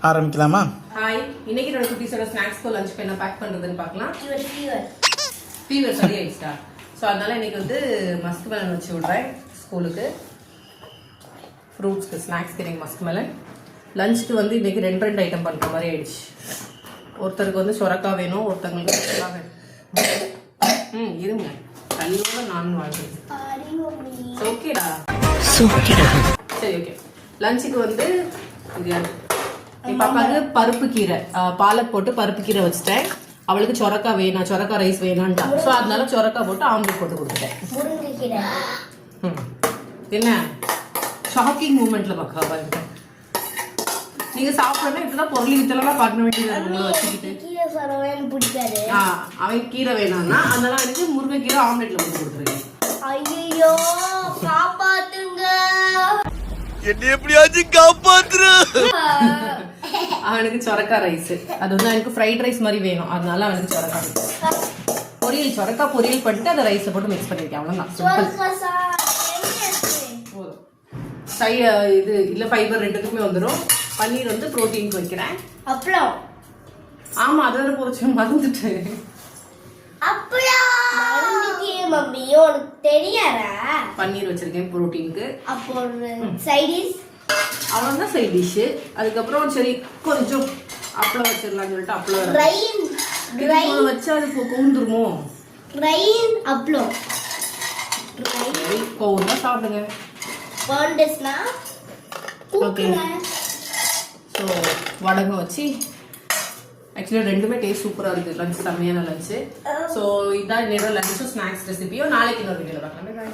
ஆரம்பிக்கலாமா? ஹாய், இன்னைக்கு என்னோட குட்டீஸோட ஸ்நாக்ஸ்க்கு லஞ்சுக்கு என்ன பேக் பண்றதுன்னு பார்க்கலாம். ஃபீவர் சரி ஆயிடுச்சா? ஸோ அதனால இன்னைக்கு வந்து மஸ்க் மெலன் வச்சு விட்றேன் ஸ்கூலுக்கு. ஃப்ரூட்ஸ்க்கு ஸ்நாக்ஸ்க்கு இன்னைக்கு மஸ்க் மெலன். லஞ்சுக்கு வந்து இன்னைக்கு ரெண்டு ஐட்டம் பண்ணுற மாதிரி ஆயிடுச்சு. ஒருத்தருக்கு வந்து சொரக்காய் வேணும், ஒருத்தங்களுக்கு சொரக்காய் வேணும். இருங்க, கையோட நான் வாழ்றது. ஓகேடா, சரி ஓகே. லஞ்சுக்கு வந்து என் பாப்பாவுக்கு பருப்பு கீரை, பாலக் போட்டு பருப்பு கீரை வச்சுட்டேன். அவளுக்கு சொரக்காய் வேணாம், சொரக்காய் ரைஸ் வேணான்ட்டா. ஸோ அதனால சொரக்காய் போட்டு ஆம்லெட் போட்டு கொடுத்துட்டேன். என்ன ஷாக்கிங் மூமெண்ட்ல பார்க்க நீங்க சாப்பிடணும். இப்பதான் பொருள் வித்தலாம் பார்க்க வேண்டியது வச்சுக்கிட்டு. அவன் கீரை வேணாம்னா அதனால வந்து முருங்கைக்கீரை ஆம்லெட்ல போட்டு கொடுத்துருக்கேன். ஐயோ காப்பாத்துங்க, என்ன எப்படியாச்சும் காப்பாத்துரு. அவனுக்கு சொரக்காய் ரைஸ், அது வந்து அவனுக்கு ஃப்ரைட் ரைஸ் மாதிரி வேணும். அதனால அவனுக்கு சொரக்காய் ரைஸ் பொரியல், சொரக்காய் பொரியல் பண்ணிட்டு அதை ரைஸை போட்டு மிக்ஸ் பண்ணிருக்கேன். அவ்வளவுதான். இது இல்ல ஃபைபர் ரெண்டுக்குமே வந்துடும். பன்னீர் வந்து ப்ரோட்டீனுக்கு வைக்கிறேன். அப்பளம், ஆமா அது வேற போச்சு, மறந்துட்டு. மம்மி உனக்கு தெரியாதா? பன்னீர் வச்சிருக்கேன் ப்ரோட்டீனுக்கு. அப்போ சைட் டிஷ் அவ்வளவுதான் சைட் டிஷ். அதுக்கப்புறம் சரி கொஞ்சம் அப்பளம் வச்சிடலாம்னு சொல்லிட்டு அப்பளம் வச்சா அது கவுந்துருமோ. அப்பளம் கவுந்தா சாப்பிடுங்க. ஓகே, ஸோ வடகம் வச்சு ஆக்சுவலி ரெண்டுமே டேஸ்ட் சூப்பராக இருக்குது. லஞ்ச் செம்மையான லஞ்சு. ஸோ இதான் என்னோட லஞ்சும் ஸ்நாக்ஸ் ரெசிபியும். நாளைக்கு இன்னொரு வீடியோவில் பார்க்கலாம்.